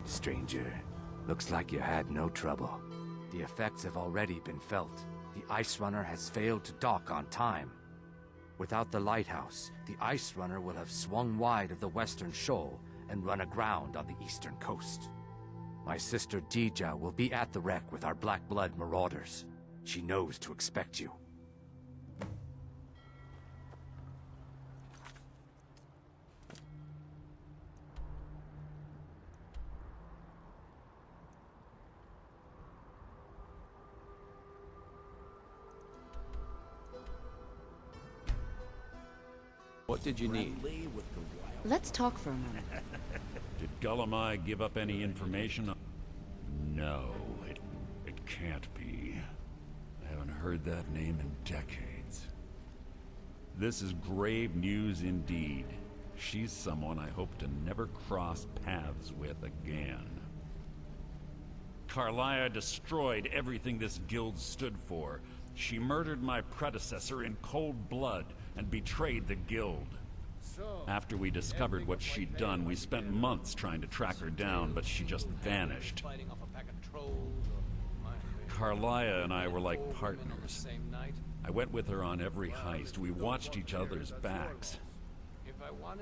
Stranger, looks like you had no trouble. The effects have already been felt. The Ice Runner has failed to dock on time. Without the lighthouse, the Ice Runner will have swung wide of the western shoal and run aground on the eastern coast. My sister Dija will be at the wreck with our Black Blood marauders. She knows to expect you. What did you need? Let's talk for a moment. Did Gullamai give up any information? No, it can't be. I haven't heard that name in decades. This is grave news indeed. She's someone I hope to never cross paths with again. Carlia destroyed everything this guild stood for. She murdered my predecessor in cold blood and betrayed the guild. After we discovered what she'd done, we spent months trying to track her down, but she just vanished. Carlia and I were like partners. I went with her on every heist. We watched each other's backs.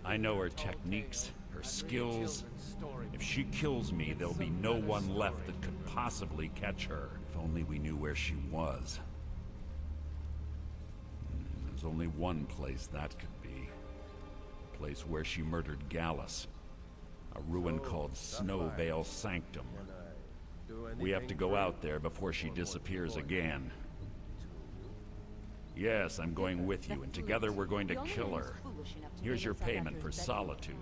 I know her techniques, her skills. If she kills me, there'll be no one left that could possibly catch her. If only we knew where she was. There's only one place that could be. A place where she murdered Gallus. A ruin called Snowvale Sanctum. We have to go out there before she disappears again. Yes, I'm going with you, and together we're going to kill her. Here's your payment for solitude.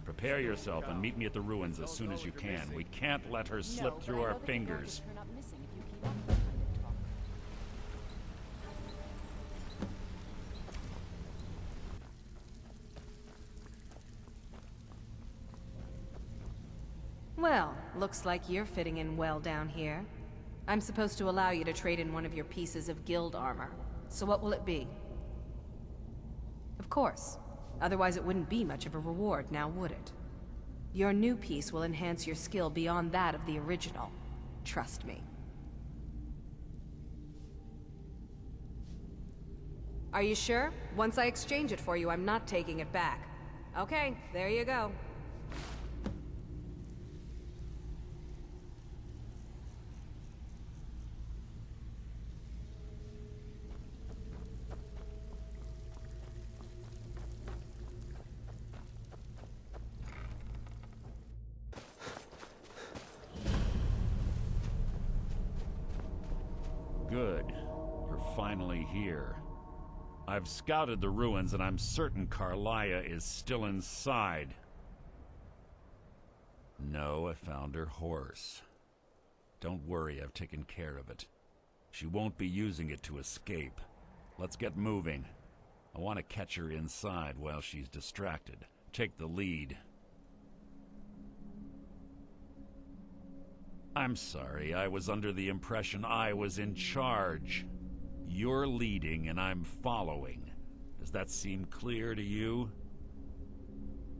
Prepare yourself and meet me at the ruins as soon as you can. We can't let her slip through our fingers. Well, looks like you're fitting in well down here. I'm supposed to allow you to trade in one of your pieces of guild armor. So what will it be? Of course. Otherwise it wouldn't be much of a reward, now would it? Your new piece will enhance your skill beyond that of the original. Trust me. Are you sure? Once I exchange it for you, I'm not taking it back. Okay, there you go. Good. You're finally here. I've scouted the ruins and I'm certain Carlia is still inside. No, I found her horse. Don't worry, I've taken care of it. She won't be using it to escape. Let's get moving. I want to catch her inside while she's distracted. Take the lead. I'm sorry, I was under the impression I was in charge. You're leading and I'm following. Does that seem clear to you?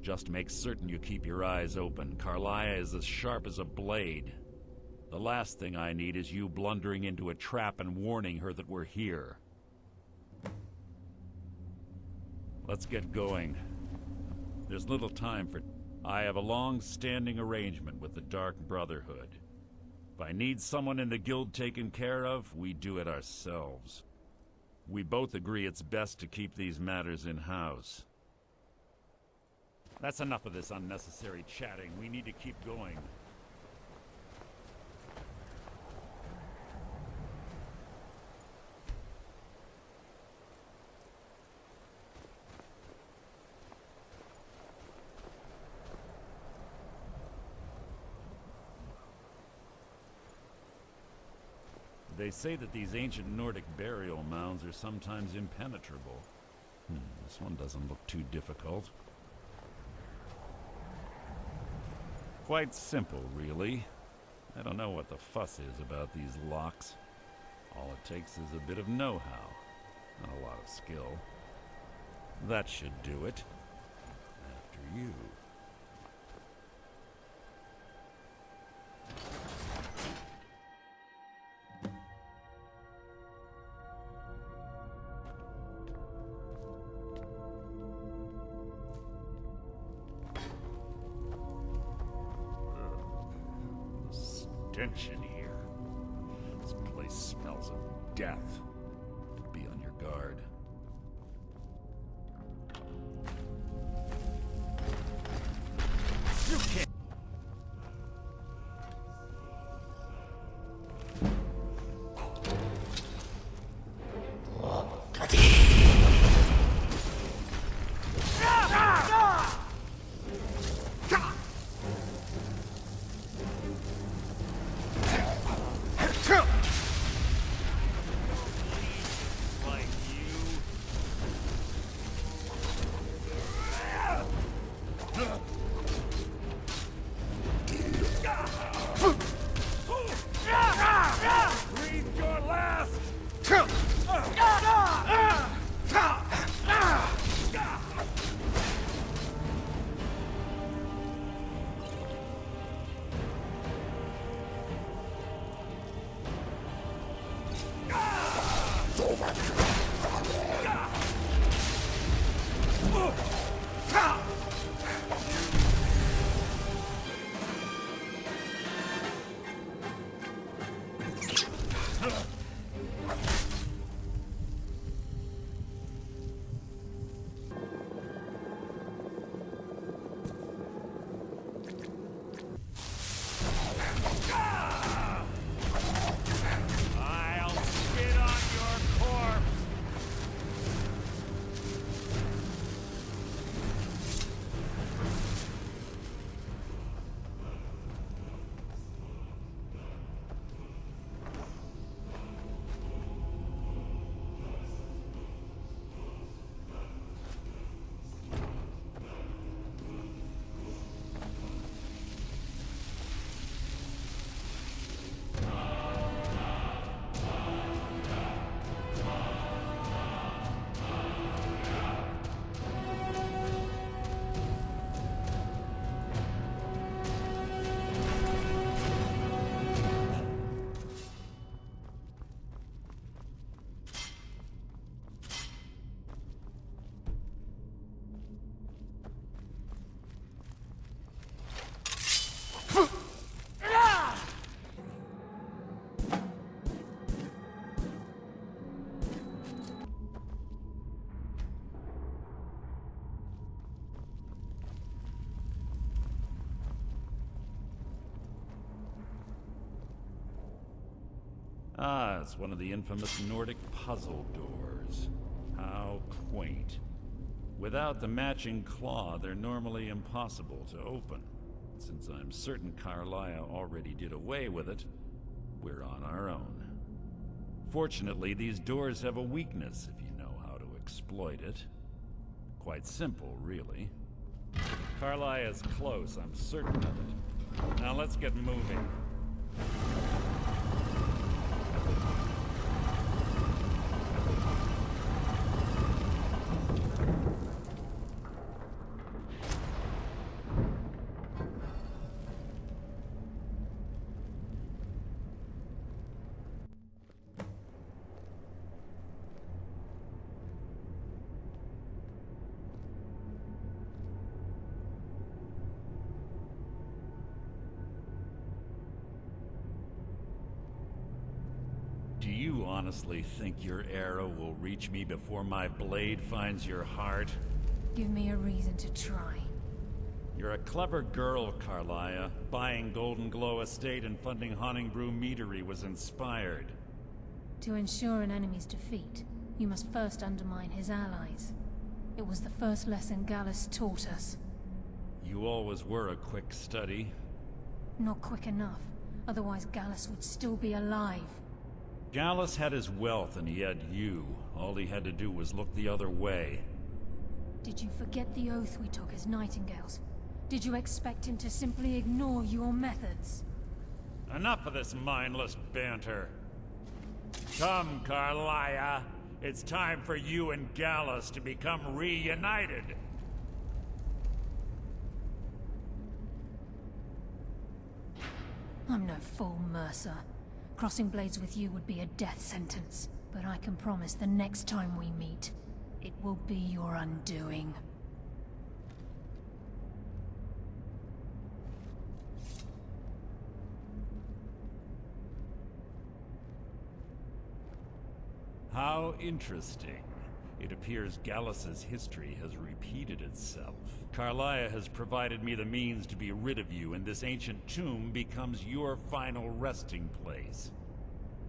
Just make certain you keep your eyes open. Carlia is as sharp as a blade. The last thing I need is you blundering into a trap and warning her that we're here. Let's get going. There's little time for... I have a long-standing arrangement with the Dark Brotherhood. If I need someone in the guild taken care of, we do it ourselves. We both agree it's best to keep these matters in-house. That's enough of this unnecessary chatting. We need to keep going. They say that these ancient Nordic burial mounds are sometimes impenetrable. This one doesn't look too difficult. Quite simple, really. I don't know what the fuss is about these locks. All it takes is a bit of know-how, and a lot of skill. That should do it. After you. stench in here. This place smells of death. Be on your guard. You can't. I'll spit on your corpse. Ah, it's one of the infamous Nordic puzzle doors. How quaint. Without the matching claw, they're normally impossible to open. Since I'm certain Carlia already did away with it, we're on our own. Fortunately, these doors have a weakness if you know how to exploit it. Quite simple, really. Carlia is close, I'm certain of it. Now let's get moving. Do you honestly think your arrow will reach me before my blade finds your heart? Give me a reason to try. You're a clever girl, Carlia. Buying Golden Glow Estate and funding Honningbrew Meadery was inspired. To ensure an enemy's defeat, you must first undermine his allies. It was the first lesson Gallus taught us. You always were a quick study. Not quick enough, otherwise Gallus would still be alive. Gallus had his wealth and he had you. All he had to do was look the other way. Did you forget the oath we took as Nightingales? Did you expect him to simply ignore your methods? Enough of this mindless banter. Come, Carlia. It's time for you and Gallus to become reunited. I'm no fool, Mercer. Crossing blades with you would be a death sentence. But I can promise the next time we meet, it will be your undoing. interesting. It appears Gallus's history has repeated itself. Carlia has provided me the means to be rid of you, and this ancient tomb becomes your final resting place.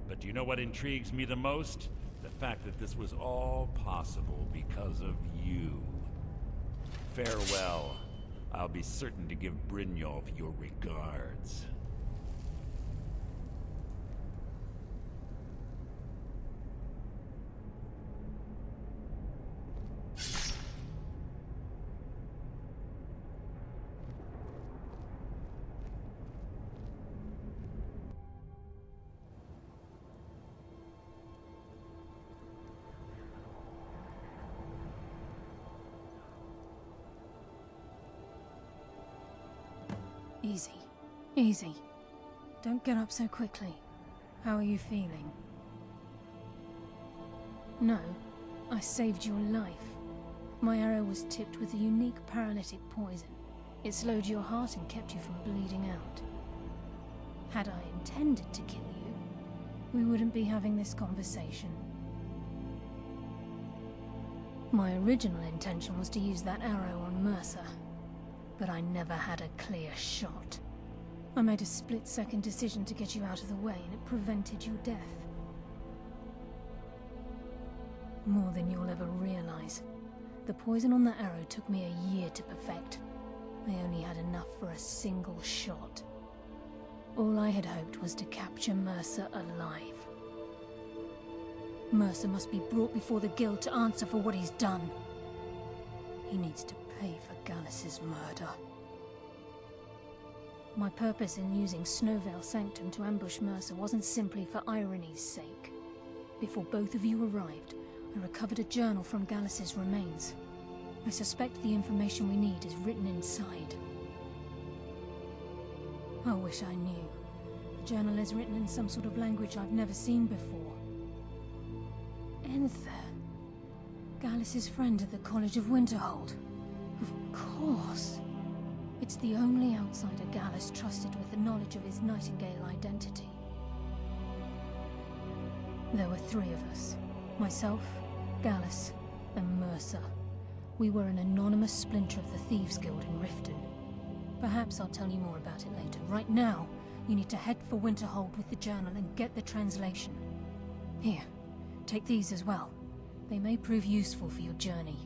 But do you know what intrigues me the most? The fact that this was all possible because of you. Farewell. I'll be certain to give Brynjolf your regards. Easy. Easy. Don't get up so quickly. How are you feeling? No, I saved your life. My arrow was tipped with a unique paralytic poison. It slowed your heart and kept you from bleeding out. Had I intended to kill you, we wouldn't be having this conversation. My original intention was to use that arrow on Mercer, but I never had a clear shot. I made a split-second decision to get you out of the way, and it prevented your death. More than you'll ever realize. The poison on that arrow took me a year to perfect. I only had enough for a single shot. All I had hoped was to capture Mercer alive. Mercer must be brought before the Guild to answer for what he's done. He needs to pay for Gallus's murder. My purpose in using Snowveil Sanctum to ambush Mercer wasn't simply for irony's sake. Before both of you arrived, I recovered a journal from Gallus's remains. I suspect the information we need is written inside. I wish I knew. The journal is written in some sort of language I've never seen before. Enther. Gallus's friend at the College of Winterhold. Of course. It's the only outsider Gallus trusted with the knowledge of his Nightingale identity. There were 3 of us. Myself, Gallus, and Mercer. We were an anonymous splinter of the Thieves Guild in Riften. Perhaps I'll tell you more about it later. Right now, you need to head for Winterhold with the journal and get the translation. Here, take these as well. They may prove useful for your journey.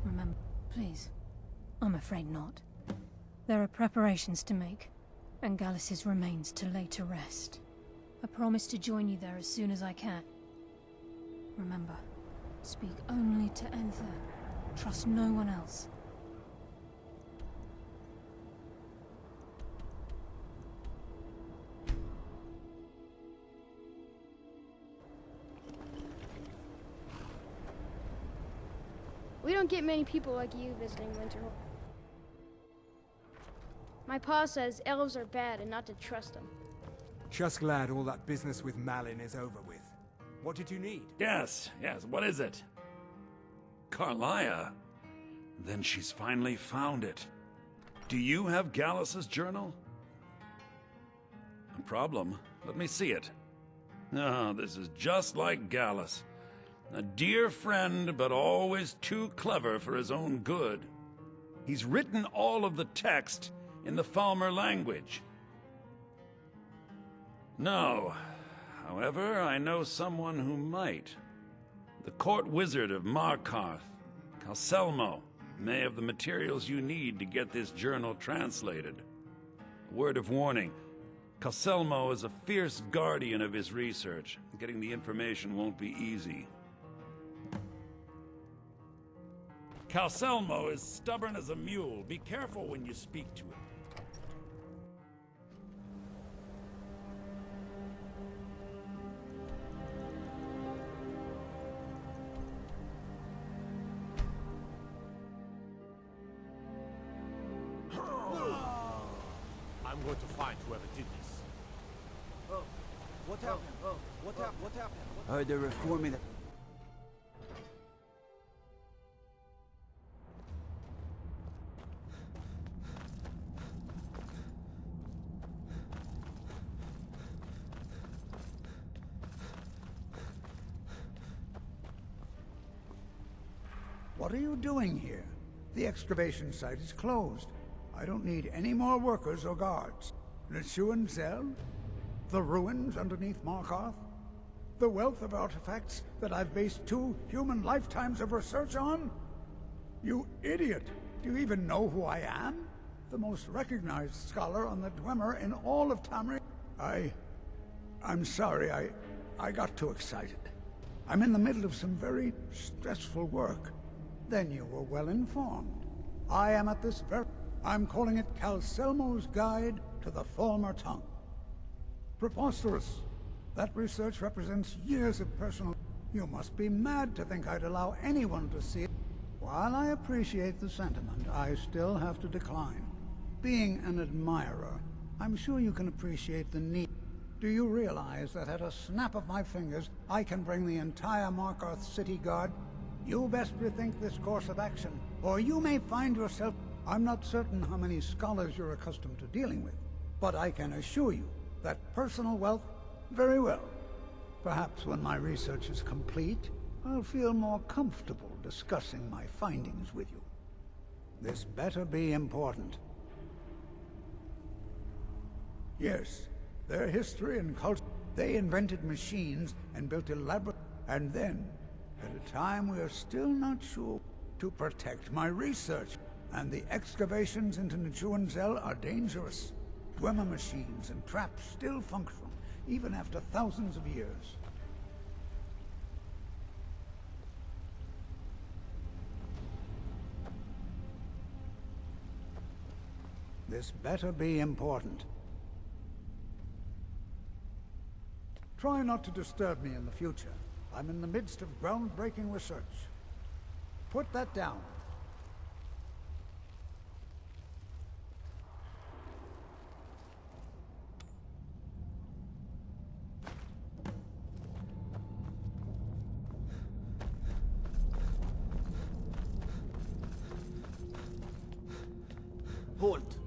Remember, please. I'm afraid not. There are preparations to make, and Gallus's remains to lay to rest. I promise to join you there as soon as I can. Remember, speak only to Enther. Trust no one else. We don't get many people like you visiting Winterhold. My pa says elves are bad and not to trust them. Just glad all that business with Malin is over with. What did you need? Yes, what is it? Carlia? Then she's finally found it. Do you have Gallus's journal? A problem? Let me see it. Ah, this is just like Gallus. A dear friend, but always too clever for his own good. He's written all of the text in the Falmer language. No. However, I know someone who might. The court wizard of Markarth, Calselmo, may have the materials you need to get this journal translated. A word of warning, Calselmo is a fierce guardian of his research. Getting the information won't be easy. Calselmo is stubborn as a mule. Be careful when you speak to him. I'm going to find whoever did this. Oh, what happened? Oh, what happened? What happened? Heard they're reforming the... What are you doing here? The excavation site is closed. I don't need any more workers or guards. Neshuan Zell? The ruins underneath Markarth? The wealth of artifacts that I've based 2 human lifetimes of research on? You idiot! Do you even know who I am? The most recognized scholar on the Dwemer in all of Tamriel. I'm sorry, I got too excited. I'm in the middle of some very stressful work. Then you were well informed. I am at this very... I'm calling it Calselmo's Guide to the Falmer Tongue. Preposterous. That research represents years of personal... You must be mad to think I'd allow anyone to see it. While I appreciate the sentiment, I still have to decline. Being an admirer, I'm sure you can appreciate the need. Do you realize that at a snap of my fingers, I can bring the entire Markarth City Guard? You best rethink this course of action, or you may find yourself... I'm not certain how many scholars you're accustomed to dealing with, but I can assure you that personal wealth, very well. Perhaps when my research is complete, I'll feel more comfortable discussing my findings with you. This better be important. Yes, their history and culture. They invented machines and built elaborate... And then, at a time we are still not sure, to protect my research. And the excavations into Neshuan Zell are dangerous. Dwemer machines and traps still function, even after thousands of years. This better be important. Try not to disturb me in the future. I'm in the midst of groundbreaking research. Put that down. Halt!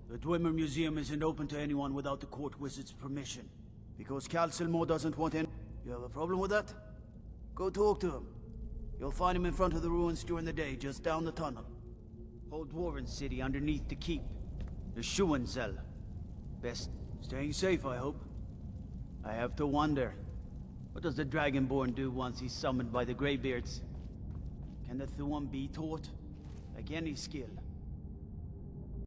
The Dwemer Museum isn't open to anyone without the court wizard's permission. Because Calselmo doesn't want any... You have a problem with that? Go talk to him. You'll find him in front of the ruins during the day, just down the tunnel. Whole Dwarven city underneath the keep. The Schuenzell. Best staying safe, I hope. I have to wonder. What does the Dragonborn do once he's summoned by the Greybeards? Can the Thuan be taught? Like any skill?